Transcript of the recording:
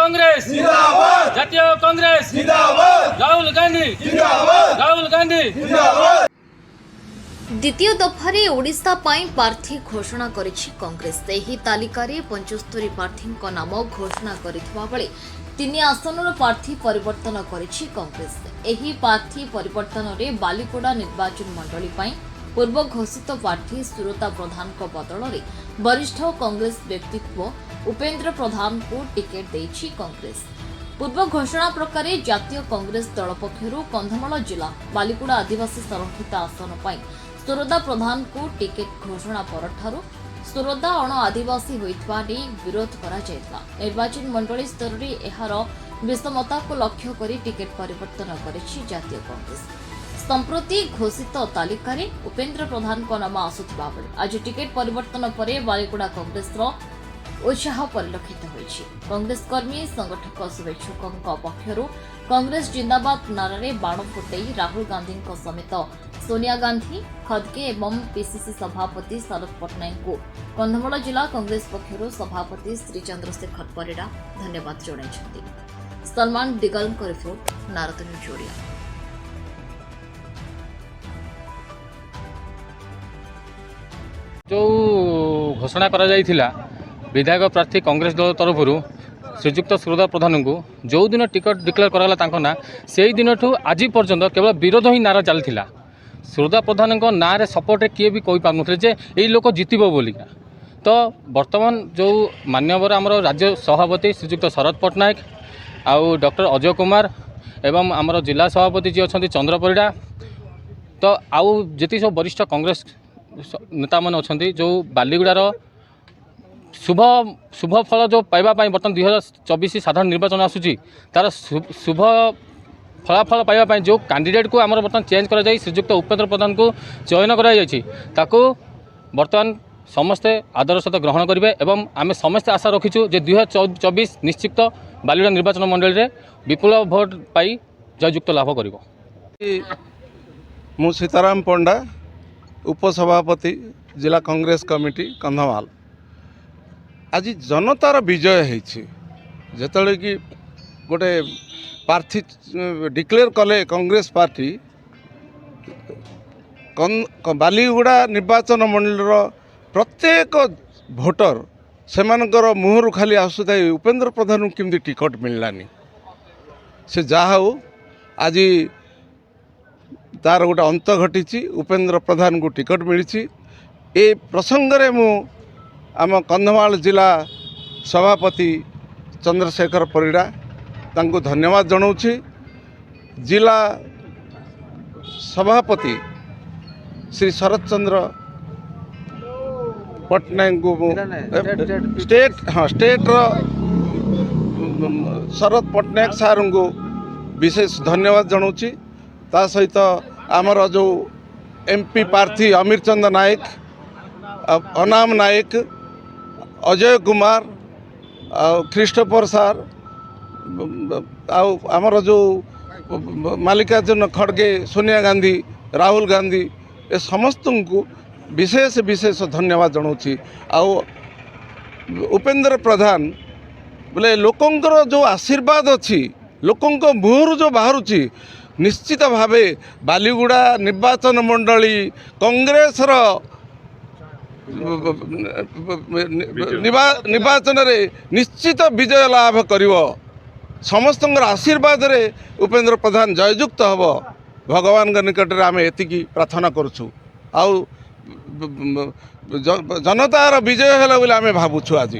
कांग्रेस जिंदाबाद, जातीय कांग्रेस जिंदाबाद, राहुल गांधी जिंदाबाद, राहुल गांधी जिंदाबाद। द्वितीय दफारे ओडिशा पाई प्रार्थी घोषणा करिछि कांग्रेस। एही तालिकारे 75 प्रार्थीଙ୍କ नाम घोषणा करिथबा बेले 3 आसनर प्रार्थी परिवर्तन करिछि कांग्रेस। एही प्रार्थी परिवर्तन रे बालिकोड़ा निर्वाचन मंडली पाई पूर्व घोषित प्रार्थी सुरता प्रधान को बदल रे वरिष्ठ कांग्रेस व्यक्तित्व उपेंद्र प्रधान को टिकेट देछि कांग्रेस। पूर्व घोषणा प्रकार जातीय कांग्रेस दल पक्षरु कंधमाल जिला बालिकोड़ा आदिवासी संरक्षित आसन पाई सुरदा प्रधान को टिकेट घोषणा परठारु सुरदा अण आदिवासी होइतबा नै विरोध करा जायतला। निर्वाचन मंडली स्तर रे एहार विषमता को लक्ष्य करी टिकेट परिवर्तन करिछि जातीय कांग्रेस। संप्रति घोषित तालिका रे उपेंद्र प्रधान को नाम आसुथिबा बेले आज टिकेट परिवर्तन परे बालिकोड़ा कांग्रेस रो उत्साह परिलक्षित होइछि। कांग्रेस कर्मी संगठक शुभेच्छुकଙ୍କ पक्षरु कांग्रेस जिंदाबाद नारे बाण फुटई राहुल गांधी समेत सोनिया गांधी खदके एवं पीसीसी सभापति शरद पट्टनायक को कंधमाल जिला कांग्रेस पक्षरु सभापति श्री चंद्रशेखर परिडा धन्यवाद जणाइछन्ति। सलमान डिगल को रिपोर्ट, नारद न्यूज ओडिया। जो घोषणा करा जाइथिला विधायक प्रार्थी कांग्रेस दल तरफ श्रीजुक्त सुरदा प्रधान को जो दिन टिकट डिक्लेयर कराला ना से दिन ठू आज पर्यंत केवल विरोध ही नारा चलता। सुरदा प्रधान ना रे सपोर्ट किए भी कही पारे जे यही लोक जितब बोलिका। तो वर्तमान जो मान्यवर आमर राज्य सभापति श्रीजुक्त शरद पट्टनायक आउ डॉक्टर अजय कुमार एवं आमर जिला सभापति जी अच्छा चंद्र परिडा तो आउ जी सब वरिष्ठ कांग्रेस नेता मान अच्छा जो बालीगुड़ार शुभ शुभ फल जो पाइबा बर्तमान 2024 साधारण निर्वाचन आसूची तार शुभ फलाफल पाइबा जो कैंडिडेट को आमर बर्तमान चेंज करा जाई श्रीजुक्त उपेंद्र प्रधान को चयन करा जायछि ताकू बर्तमान समस्ते आदर सहित ग्रहण करेंगे एवं आम समस्ते आशा रखीचु जे 2024 निश्चित बालीगुड़ा निर्वाचन मंडल में विपुल भोट पाई जययुक्त लाभ करिवो। मु सीताराम पंडा उपसभापति जिला कांग्रेस कमिटी कंधमाल। आज जनतार विजय होते कि गोटे प्रार्थी डिक्लेयर कले कांग्रेस पार्टी बालीगुड़ा निर्वाचन मंडल प्रत्येक भोटर से मुहर खाली आसुता उपेंद्र प्रधान को केमती टिकट मिललानी से जहा हो आज तार गोटे अंत घटी उपेंद्र प्रधान को टिकट मिली। ए प्रसंग रे मु आम कंधमाल जिला सभापति चंद्रशेखर परिडा तांको धन्यवाद जनाऊँगी। जिला सभापति श्री शरद चंद्र पट्टनायक को स्टेट शरद पट्टनायक सार को विशेष धन्यवाद जनाऊँगी। ता सहित आमर जो एमपी प्रार्थी अमीर चंद नायक अनाम नायक अजय कुमार ख्रीस्टोफर सार आमर जो मल्लिकार्जुन खड़गे सोनिया गांधी राहुल गांधी ए समस्त को विशेष विशेष धन्यवाद जनाऊँगी। उपेंद्र प्रधान बोले लोकंकर जो आशीर्वाद अच्छी लोकंक मुहर जो बाहरुची निश्चित भावे बालीगुड़ा निर्वाचन मंडली कांग्रेस निर्वाचन रे निश्चित विजय लाभ करिवो। समस्त आशीर्वाद रे उपेंद्र प्रधान जययुक्त हब भगवान निकट में आम एति प्रार्थना करुछु। आउ जनतार विजय है बोले आम भावुछु आज।